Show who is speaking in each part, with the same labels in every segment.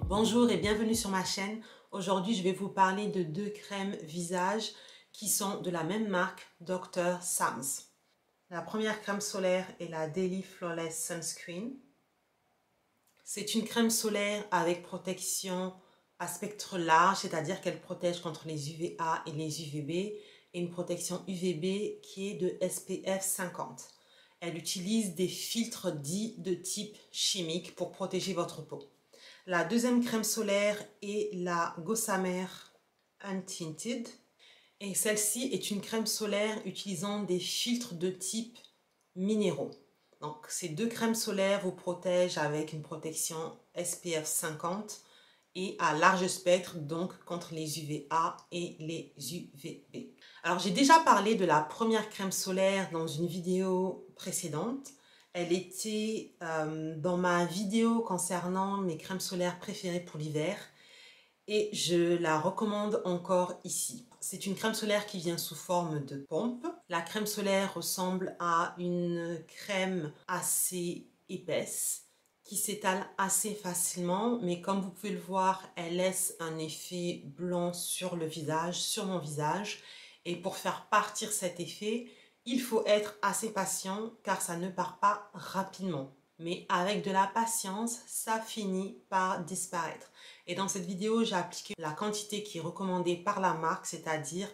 Speaker 1: Bonjour et bienvenue sur ma chaîne. Aujourd'hui, je vais vous parler de deux crèmes visage qui sont de la même marque, Dr. Sam's. La première crème solaire est la Daily Flawless Sunscreen. C'est une crème solaire avec protection à spectre large, c'est-à-dire qu'elle protège contre les UVA et les UVB, et une protection UVB qui est de SPF 50. Elle utilise des filtres dits de type chimique pour protéger votre peau. La deuxième crème solaire est la Gossamer Untinted. Et celle-ci est une crème solaire utilisant des filtres de type minéraux. Donc ces deux crèmes solaires vous protègent avec une protection SPF 50 et à large spectre, donc contre les UVA et les UVB. Alors j'ai déjà parlé de la première crème solaire dans une vidéo précédente. Elle était dans ma vidéo concernant mes crèmes solaires préférées pour l'hiver et je la recommande encore ici. C'est une crème solaire qui vient sous forme de pompe. La crème solaire ressemble à une crème assez épaisse qui s'étale assez facilement, mais comme vous pouvez le voir, elle laisse un effet blanc sur le visage, sur mon visage. Et pour faire partir cet effet, il faut être assez patient car ça ne part pas rapidement. Mais avec de la patience, ça finit par disparaître. Et dans cette vidéo, j'ai appliqué la quantité qui est recommandée par la marque, c'est-à-dire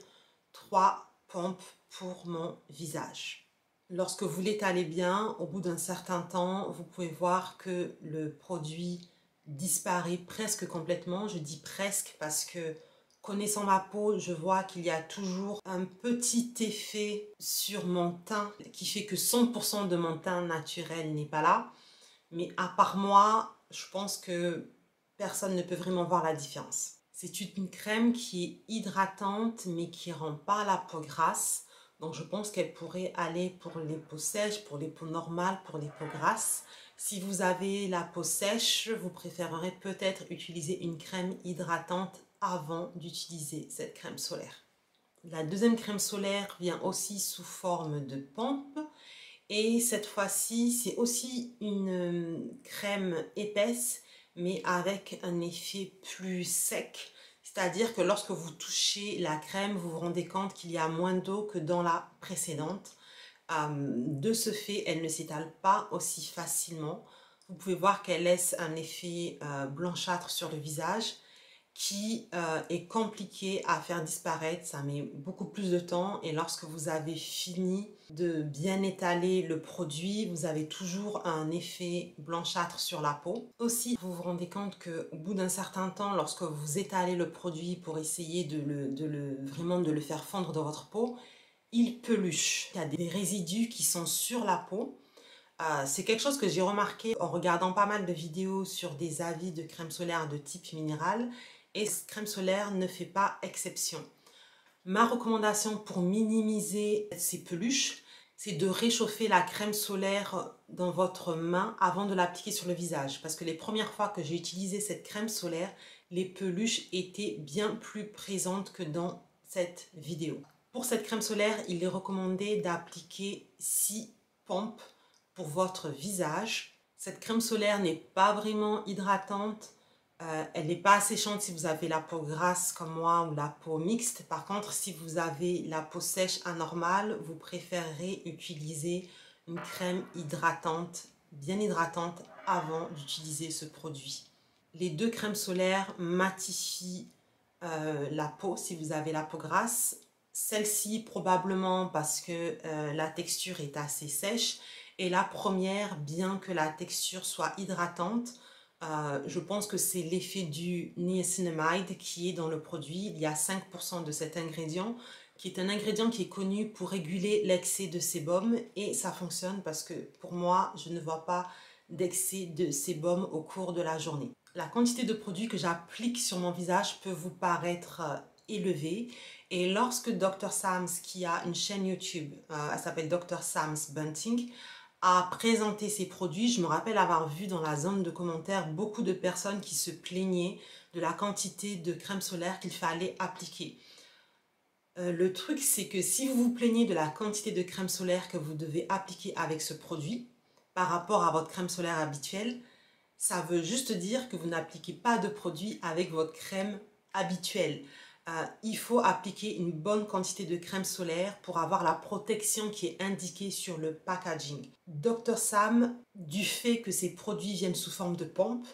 Speaker 1: 3 pompes pour mon visage. Lorsque vous l'étalez bien, au bout d'un certain temps, vous pouvez voir que le produit disparaît presque complètement. Je dis presque parce que connaissant ma peau, je vois qu'il y a toujours un petit effet sur mon teint qui fait que 100% de mon teint naturel n'est pas là. Mais à part moi, je pense que personne ne peut vraiment voir la différence. C'est une crème qui est hydratante mais qui ne rend pas la peau grasse. Donc je pense qu'elle pourrait aller pour les peaux sèches, pour les peaux normales, pour les peaux grasses. Si vous avez la peau sèche, vous préférerez peut-être utiliser une crème hydratante avant d'utiliser cette crème solaire. La deuxième crème solaire vient aussi sous forme de pompe. Et cette fois-ci, c'est aussi une crème épaisse, mais avec un effet plus sec. C'est-à-dire que lorsque vous touchez la crème, vous vous rendez compte qu'il y a moins d'eau que dans la précédente. De ce fait, elle ne s'étale pas aussi facilement. Vous pouvez voir qu'elle laisse un effet blanchâtre sur le visage qui est compliqué à faire disparaître, ça met beaucoup plus de temps et lorsque vous avez fini de bien étaler le produit, vous avez toujours un effet blanchâtre sur la peau. Aussi, vous vous rendez compte qu'au bout d'un certain temps, lorsque vous étalez le produit pour essayer vraiment de le faire fondre dans votre peau, il peluche. Il y a des résidus qui sont sur la peau. C'est quelque chose que j'ai remarqué en regardant pas mal de vidéos sur des avis de crème solaire de type minéral. Et cette crème solaire ne fait pas exception. Ma recommandation pour minimiser ces peluches, c'est de réchauffer la crème solaire dans votre main avant de l'appliquer sur le visage. Parce que les premières fois que j'ai utilisé cette crème solaire, les peluches étaient bien plus présentes que dans cette vidéo. Pour cette crème solaire, il est recommandé d'appliquer 6 pompes pour votre visage. Cette crème solaire n'est pas vraiment hydratante. Elle n'est pas asséchante si vous avez la peau grasse comme moi ou la peau mixte. Par contre, si vous avez la peau sèche anormale, vous préférerez utiliser une crème hydratante, bien hydratante, avant d'utiliser ce produit. Les deux crèmes solaires matifient la peau si vous avez la peau grasse. Celle-ci probablement parce que la texture est assez sèche. Et la première, bien que la texture soit hydratante, je pense que c'est l'effet du niacinamide qui est dans le produit. Il y a 5% de cet ingrédient qui est un ingrédient qui est connu pour réguler l'excès de sébum et ça fonctionne parce que pour moi, je ne vois pas d'excès de sébum au cours de la journée. La quantité de produit que j'applique sur mon visage peut vous paraître élevée et lorsque Dr. Sam's, qui a une chaîne YouTube, elle s'appelle Dr. Sam's Bunting, à présenter ces produits, je me rappelle avoir vu dans la zone de commentaires beaucoup de personnes qui se plaignaient de la quantité de crème solaire qu'il fallait appliquer. Le truc, c'est que si vous vous plaignez de la quantité de crème solaire que vous devez appliquer avec ce produit par rapport à votre crème solaire habituelle, Ça veut juste dire que vous n'appliquez pas de produit avec votre crème habituelle. Il faut appliquer une bonne quantité de crème solaire pour avoir la protection qui est indiquée sur le packaging. Dr. Sam, du fait que ces produits viennent sous forme de pompe,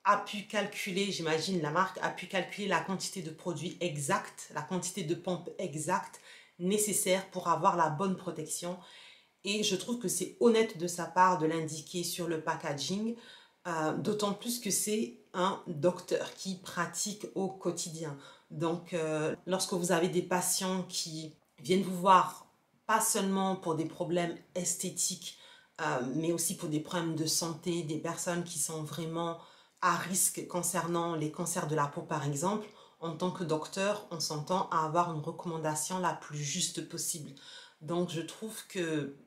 Speaker 1: a pu calculer, j'imagine la marque, a pu calculer la quantité de produit exacte, la quantité de pompe exacte nécessaire pour avoir la bonne protection. Et je trouve que c'est honnête de sa part de l'indiquer sur le packaging, d'autant plus que c'est un docteur qui pratique au quotidien. Donc, lorsque vous avez des patients qui viennent vous voir, pas seulement pour des problèmes esthétiques, mais aussi pour des problèmes de santé, des personnes qui sont vraiment à risque concernant les cancers de la peau par exemple, en tant que docteur, on s'entend à avoir une recommandation la plus juste possible. Donc je trouve que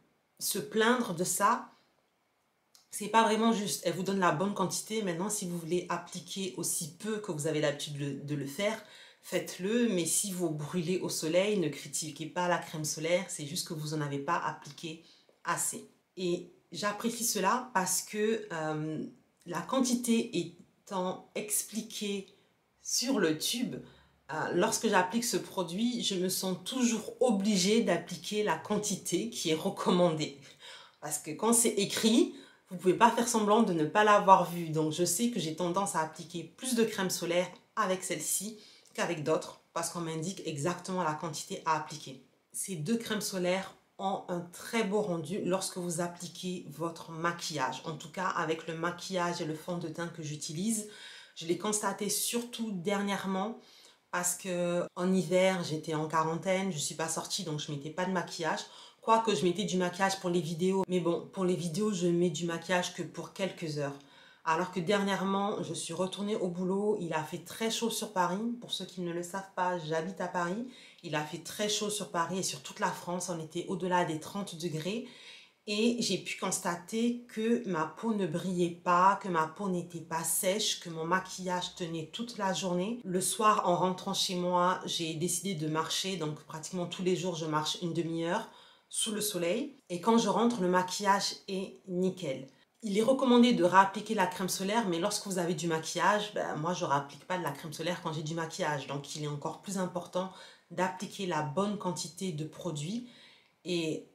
Speaker 1: se plaindre de ça, c'est pas vraiment juste. Elle vous donne la bonne quantité. Maintenant, si vous voulez appliquer aussi peu que vous avez l'habitude de le faire, faites-le. Mais si vous brûlez au soleil, ne critiquez pas la crème solaire. C'est juste que vous n'en avez pas appliqué assez. Et j'apprécie cela parce que la quantité étant expliquée sur le tube, lorsque j'applique ce produit, je me sens toujours obligée d'appliquer la quantité qui est recommandée. Parce que quand c'est écrit, vous ne pouvez pas faire semblant de ne pas l'avoir vu. Donc je sais que j'ai tendance à appliquer plus de crème solaire avec celle-ci qu'avec d'autres parce qu'on m'indique exactement la quantité à appliquer. Ces deux crèmes solaires ont un très beau rendu lorsque vous appliquez votre maquillage. En tout cas, avec le maquillage et le fond de teint que j'utilise, je l'ai constaté surtout dernièrement parce que en hiver, j'étais en quarantaine, je ne suis pas sortie donc je ne mettais pas de maquillage. Quoique je mettais du maquillage pour les vidéos, mais bon, pour les vidéos, je mets du maquillage que pour quelques heures. Alors que dernièrement, je suis retournée au boulot, il a fait très chaud sur Paris. Pour ceux qui ne le savent pas, j'habite à Paris. Il a fait très chaud sur Paris et sur toute la France, on était au-delà des 30 degrés. Et j'ai pu constater que ma peau ne brillait pas, que ma peau n'était pas sèche, que mon maquillage tenait toute la journée. Le soir, en rentrant chez moi, j'ai décidé de marcher. Donc pratiquement tous les jours, je marche une demi-heure sous le soleil. Et quand je rentre, le maquillage est nickel. Il est recommandé de réappliquer la crème solaire, mais lorsque vous avez du maquillage, moi je ne réapplique pas de la crème solaire quand j'ai du maquillage. Donc il est encore plus important d'appliquer la bonne quantité de produit. Et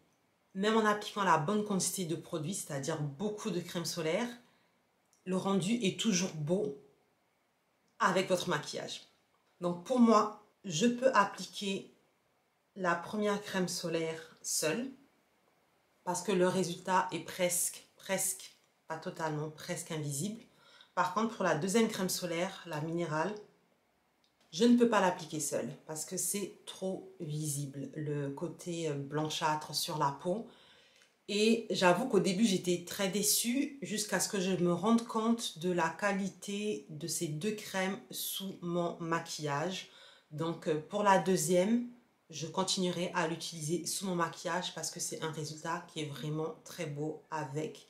Speaker 1: même en appliquant la bonne quantité de produits, c'est-à-dire beaucoup de crème solaire, le rendu est toujours beau avec votre maquillage. Donc pour moi, je peux appliquer la première crème solaire seule parce que le résultat est presque, pas totalement, presque invisible. Par contre, pour la deuxième crème solaire, la minérale, je ne peux pas l'appliquer seule parce que c'est trop visible, le côté blanchâtre sur la peau. Et j'avoue qu'au début, j'étais très déçue jusqu'à ce que je me rende compte de la qualité de ces deux crèmes sous mon maquillage. Donc pour la deuxième, je continuerai à l'utiliser sous mon maquillage parce que c'est un résultat qui est vraiment très beau avec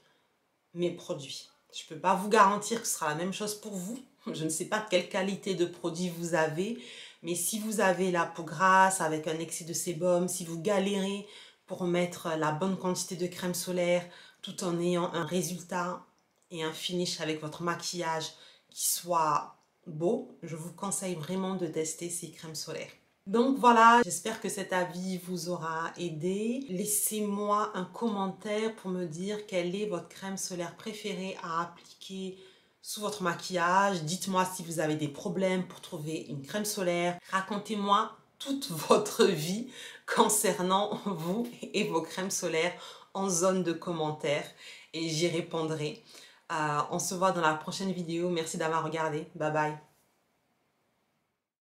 Speaker 1: mes produits. Je ne peux pas vous garantir que ce sera la même chose pour vous. Je ne sais pas quelle qualité de produit vous avez, mais si vous avez la peau grasse avec un excès de sébum, si vous galérez pour mettre la bonne quantité de crème solaire tout en ayant un résultat et un finish avec votre maquillage qui soit beau, je vous conseille vraiment de tester ces crèmes solaires. Donc voilà, j'espère que cet avis vous aura aidé. Laissez-moi un commentaire pour me dire quelle est votre crème solaire préférée à appliquer sous votre maquillage. Dites-moi si vous avez des problèmes pour trouver une crème solaire. Racontez-moi toute votre vie concernant vous et vos crèmes solaires en zone de commentaires et j'y répondrai. On se voit dans la prochaine vidéo. Merci d'avoir regardé. Bye bye.